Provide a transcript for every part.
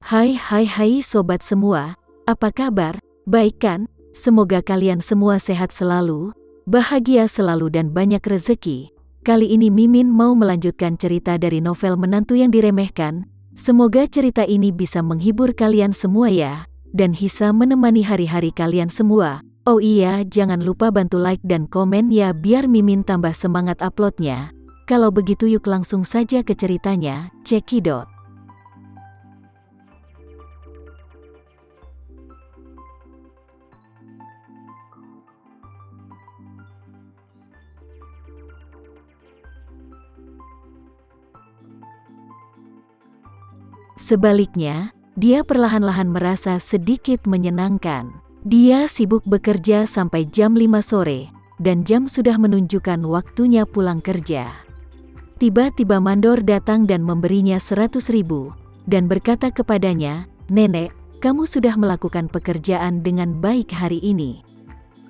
Hai sobat semua, apa kabar? Baik kan? Semoga kalian semua sehat selalu, bahagia selalu dan banyak rezeki. Kali ini Mimin mau melanjutkan cerita dari novel Menantu yang Diremehkan. Semoga cerita ini bisa menghibur kalian semua ya, dan bisa menemani hari-hari kalian semua. Oh iya, jangan lupa bantu like dan komen ya biar Mimin tambah semangat uploadnya. Kalau begitu yuk langsung saja ke ceritanya, cekidot. Sebaliknya, dia perlahan-lahan merasa sedikit menyenangkan. Dia sibuk bekerja sampai jam 5 sore, dan jam sudah menunjukkan waktunya pulang kerja. Tiba-tiba mandor datang dan memberinya 100.000, dan berkata kepadanya, "Nenek, kamu sudah melakukan pekerjaan dengan baik hari ini.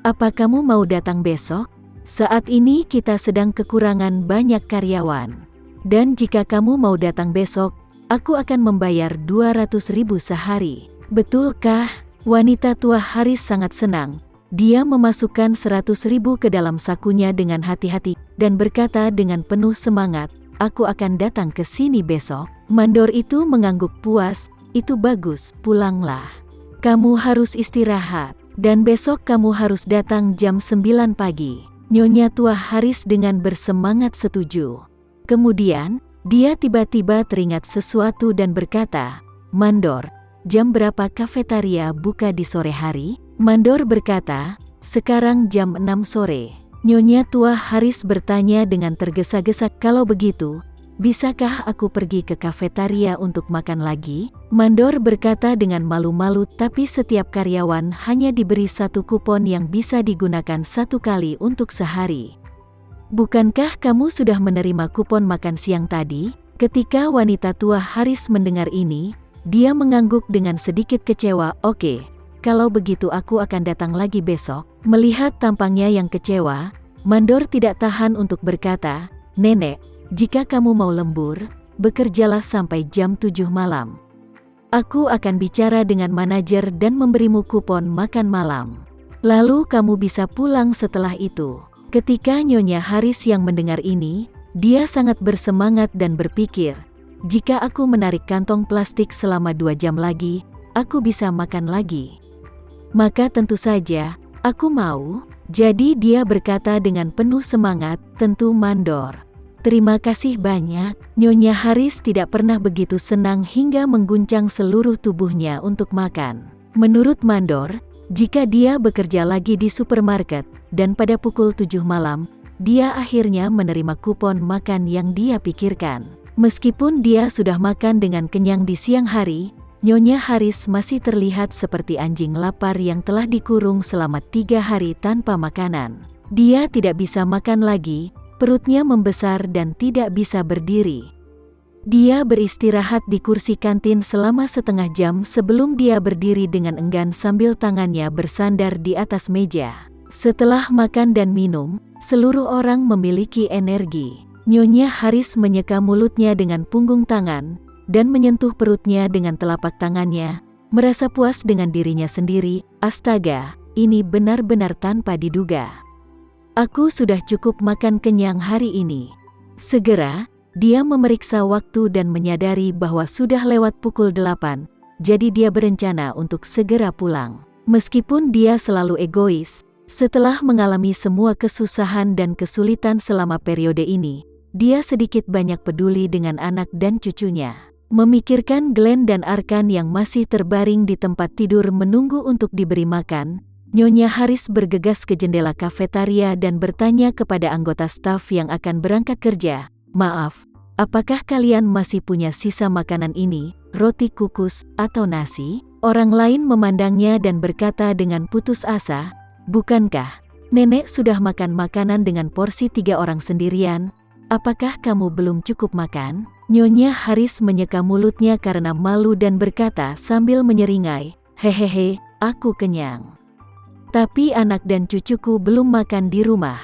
Apa kamu mau datang besok? Saat ini kita sedang kekurangan banyak karyawan. Dan jika kamu mau datang besok, aku akan membayar 200.000 sehari." Betulkah? Wanita tua Haris sangat senang. Dia memasukkan 100.000 ke dalam sakunya dengan hati-hati, dan berkata dengan penuh semangat, "Aku akan datang ke sini besok." Mandor itu mengangguk puas, "Itu bagus, pulanglah. Kamu harus istirahat, dan besok kamu harus datang jam 9 pagi. Nyonya tua Haris dengan bersemangat setuju. Kemudian, dia tiba-tiba teringat sesuatu dan berkata, "Mandor, jam berapa kafetaria buka di sore hari?" Mandor berkata, "Sekarang jam 6 sore. Nyonya tua Haris bertanya dengan tergesa-gesa, "Kalau begitu, bisakah aku pergi ke kafetaria untuk makan lagi?" Mandor berkata dengan malu-malu, "Tapi setiap karyawan hanya diberi 1 kupon yang bisa digunakan 1 kali untuk sehari. Bukankah kamu sudah menerima kupon makan siang tadi?" Ketika wanita tua Haris mendengar ini, dia mengangguk dengan sedikit kecewa. "Oke, kalau begitu aku akan datang lagi besok." Melihat tampangnya yang kecewa, Mandor tidak tahan untuk berkata, "Nenek, jika kamu mau lembur, bekerjalah sampai jam 7 malam. Aku akan bicara dengan manajer dan memberimu kupon makan malam. Lalu kamu bisa pulang setelah itu." Ketika Nyonya Haris yang mendengar ini, dia sangat bersemangat dan berpikir, "Jika aku menarik kantong plastik selama 2 jam lagi, aku bisa makan lagi. Maka tentu saja, aku mau." Jadi dia berkata dengan penuh semangat, "Tentu Mandor. Terima kasih banyak." Nyonya Haris tidak pernah begitu senang hingga mengguncang seluruh tubuhnya untuk makan. Menurut Mandor, jika dia bekerja lagi di supermarket, dan pada pukul 7 malam, dia akhirnya menerima kupon makan yang dia pikirkan. Meskipun dia sudah makan dengan kenyang di siang hari, Nyonya Haris masih terlihat seperti anjing lapar yang telah dikurung selama 3 hari tanpa makanan. Dia tidak bisa makan lagi, perutnya membesar dan tidak bisa berdiri. Dia beristirahat di kursi kantin selama setengah jam sebelum dia berdiri dengan enggan sambil tangannya bersandar di atas meja. Setelah makan dan minum, seluruh orang memiliki energi. Nyonya Haris menyeka mulutnya dengan punggung tangan, dan menyentuh perutnya dengan telapak tangannya, merasa puas dengan dirinya sendiri. "Astaga, ini benar-benar tanpa diduga. Aku sudah cukup makan kenyang hari ini." Segera, dia memeriksa waktu dan menyadari bahwa sudah lewat pukul 8, jadi dia berencana untuk segera pulang. Meskipun dia selalu egois, setelah mengalami semua kesusahan dan kesulitan selama periode ini, dia sedikit banyak peduli dengan anak dan cucunya. Memikirkan Glenn dan Arkan yang masih terbaring di tempat tidur menunggu untuk diberi makan, Nyonya Haris bergegas ke jendela kafetaria dan bertanya kepada anggota staf yang akan berangkat kerja, "Maaf, apakah kalian masih punya sisa makanan ini, roti kukus, atau nasi?" Orang lain memandangnya dan berkata dengan putus asa, "Bukankah nenek sudah makan makanan dengan porsi 3 orang sendirian? Apakah kamu belum cukup makan?" Nyonya Haris menyeka mulutnya karena malu dan berkata sambil menyeringai, "Hehehe, aku kenyang. Tapi anak dan cucuku belum makan di rumah.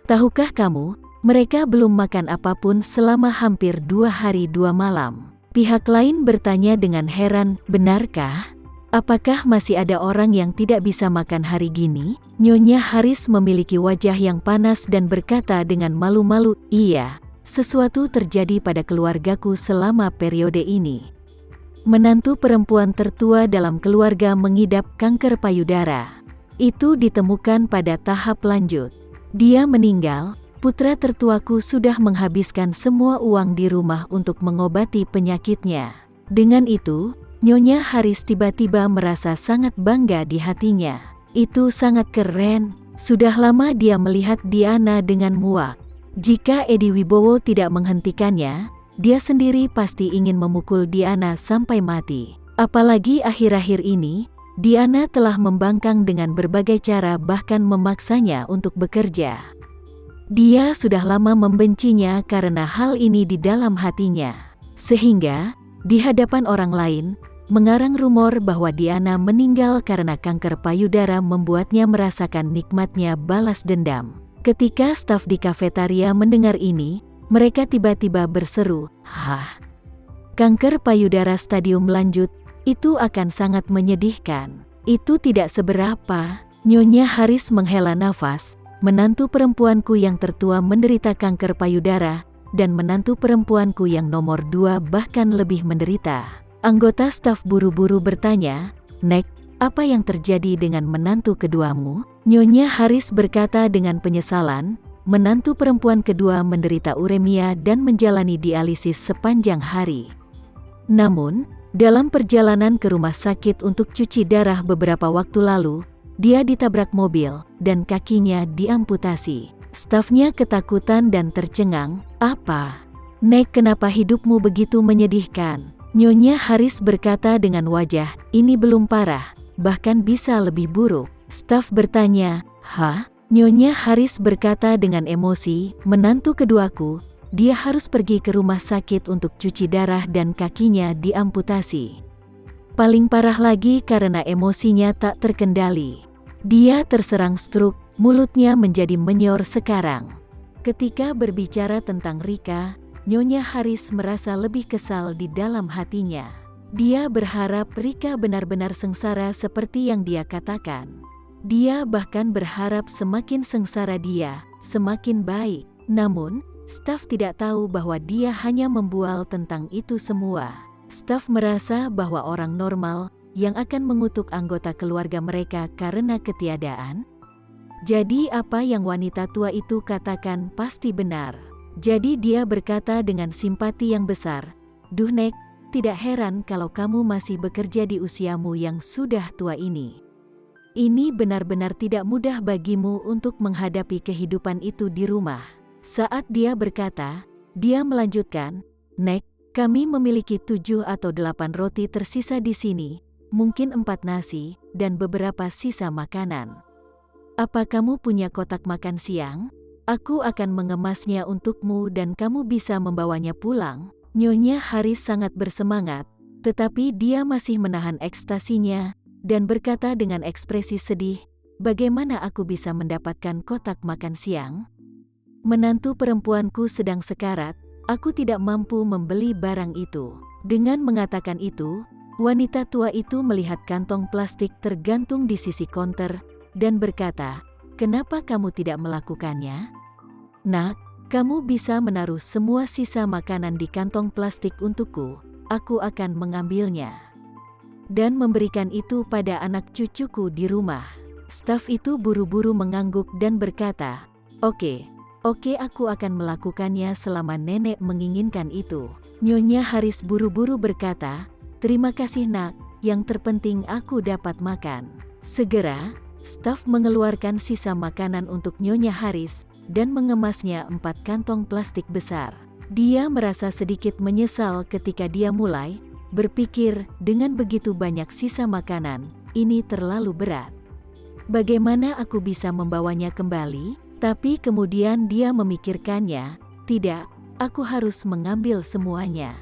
Tahukah kamu, mereka belum makan apapun selama hampir 2 hari 2 malam. Pihak lain bertanya dengan heran, benarkah? Apakah masih ada orang yang tidak bisa makan hari gini? Nyonya Haris memiliki wajah yang panas dan berkata dengan malu-malu, iya, sesuatu terjadi pada keluargaku selama periode ini. Menantu perempuan tertua dalam keluarga mengidap kanker payudara. Itu ditemukan pada tahap lanjut. Dia meninggal. Putra tertuaku sudah menghabiskan semua uang di rumah untuk mengobati penyakitnya. Dengan itu, Nyonya Haris tiba-tiba merasa sangat bangga di hatinya. Itu sangat keren. Sudah lama dia melihat Diana dengan muak. Jika Edi Wibowo tidak menghentikannya, dia sendiri pasti ingin memukul Diana sampai mati. Apalagi akhir-akhir ini, Diana telah membangkang dengan berbagai cara, bahkan memaksanya untuk bekerja. Dia sudah lama membencinya karena hal ini di dalam hatinya. Sehingga, di hadapan orang lain, mengarang rumor bahwa Diana meninggal karena kanker payudara membuatnya merasakan nikmatnya balas dendam. Ketika staf di kafetaria mendengar ini, mereka tiba-tiba berseru, "Hah? Kanker payudara stadium lanjut, itu akan sangat menyedihkan." Itu tidak seberapa. Nyonya Haris menghela nafas. Menantu perempuanku yang tertua menderita kanker payudara, dan menantu perempuanku yang nomor 2 bahkan lebih menderita. Anggota staf buru-buru bertanya, "Nek, apa yang terjadi dengan menantu keduamu?" Nyonya Haris berkata dengan penyesalan, menantu perempuan kedua menderita uremia dan menjalani dialisis sepanjang hari. Namun, dalam perjalanan ke rumah sakit untuk cuci darah beberapa waktu lalu, dia ditabrak mobil dan kakinya diamputasi. Stafnya ketakutan dan tercengang. "Apa? Nek, kenapa hidupmu begitu menyedihkan?" Nyonya Haris berkata dengan wajah, "Ini belum parah, bahkan bisa lebih buruk." Staf bertanya, "Hah?" Nyonya Haris berkata dengan emosi, "Menantu keduaku, dia harus pergi ke rumah sakit untuk cuci darah dan kakinya diamputasi. Paling parah lagi karena emosinya tak terkendali. Dia terserang stroke, mulutnya menjadi menyor sekarang." Ketika berbicara tentang Rika, Nyonya Haris merasa lebih kesal di dalam hatinya. Dia berharap Rika benar-benar sengsara seperti yang dia katakan. Dia bahkan berharap semakin sengsara dia, semakin baik. Namun, staf tidak tahu bahwa dia hanya membual tentang itu semua. Staf merasa bahwa orang normal yang akan mengutuk anggota keluarga mereka karena ketiadaan. Jadi apa yang wanita tua itu katakan pasti benar. Jadi dia berkata dengan simpati yang besar, "Duh Nek, tidak heran kalau kamu masih bekerja di usiamu yang sudah tua ini. Ini benar-benar tidak mudah bagimu untuk menghadapi kehidupan itu di rumah." Saat dia berkata, dia melanjutkan, "Nek, kami memiliki 7 atau 8 roti tersisa di sini, mungkin 4 nasi, dan beberapa sisa makanan. Apa kamu punya kotak makan siang? Aku akan mengemasnya untukmu dan kamu bisa membawanya pulang." Nyonya Haris sangat bersemangat, tetapi dia masih menahan ekstasinya, dan berkata dengan ekspresi sedih, "Bagaimana aku bisa mendapatkan kotak makan siang? Menantu perempuanku sedang sekarat. Aku tidak mampu membeli barang itu." Dengan mengatakan itu, wanita tua itu melihat kantong plastik tergantung di sisi konter, dan berkata, "Kenapa kamu tidak melakukannya? Nak, kamu bisa menaruh semua sisa makanan di kantong plastik untukku. Aku akan mengambilnya dan memberikan itu pada anak cucuku di rumah." Staf itu buru-buru mengangguk dan berkata, Oke, aku akan melakukannya selama nenek menginginkan itu." Nyonya Haris buru-buru berkata, "Terima kasih nak, yang terpenting aku dapat makan." Segera, staf mengeluarkan sisa makanan untuk Nyonya Haris, dan mengemasnya 4 kantong plastik besar. Dia merasa sedikit menyesal ketika dia mulai berpikir, dengan begitu banyak sisa makanan, ini terlalu berat. Bagaimana aku bisa membawanya kembali? Tapi kemudian dia memikirkannya, tidak, aku harus mengambil semuanya.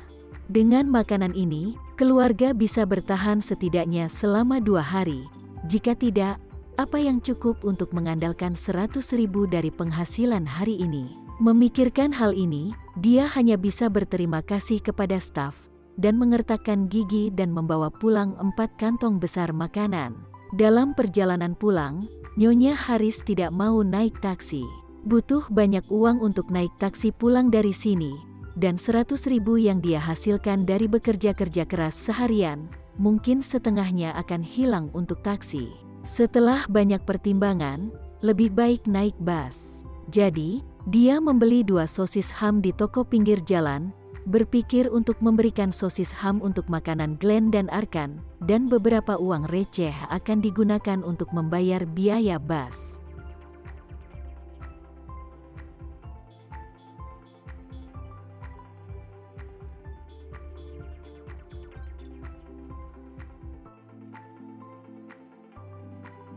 Dengan makanan ini, keluarga bisa bertahan setidaknya selama 2 hari. Jika tidak, apa yang cukup untuk mengandalkan 100.000 dari penghasilan hari ini? Memikirkan hal ini, dia hanya bisa berterima kasih kepada staf, dan mengertakkan gigi dan membawa pulang 4 kantong besar makanan. Dalam perjalanan pulang, Nyonya Haris tidak mau naik taksi. Butuh banyak uang untuk naik taksi pulang dari sini, dan 100.000 yang dia hasilkan dari bekerja kerja keras seharian, mungkin setengahnya akan hilang untuk taksi. Setelah banyak pertimbangan, lebih baik naik bus. Jadi, dia membeli 2 sosis ham di toko pinggir jalan, berpikir untuk memberikan sosis ham untuk makanan Glenn dan Arkan, dan beberapa uang receh akan digunakan untuk membayar biaya bus.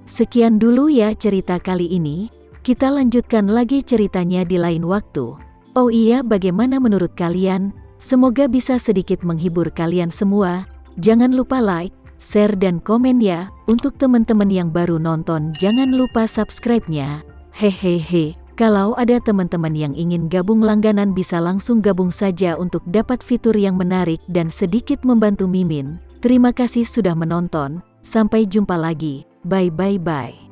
Sekian dulu ya cerita kali ini, kita lanjutkan lagi ceritanya di lain waktu. Oh iya, bagaimana menurut kalian? Semoga bisa sedikit menghibur kalian semua. Jangan lupa like, share dan komen ya. Untuk teman-teman yang baru nonton, jangan lupa subscribe-nya. Hehehe. Kalau ada teman-teman yang ingin gabung langganan bisa langsung gabung saja untuk dapat fitur yang menarik dan sedikit membantu Mimin. Terima kasih sudah menonton. Sampai jumpa lagi. Bye bye bye.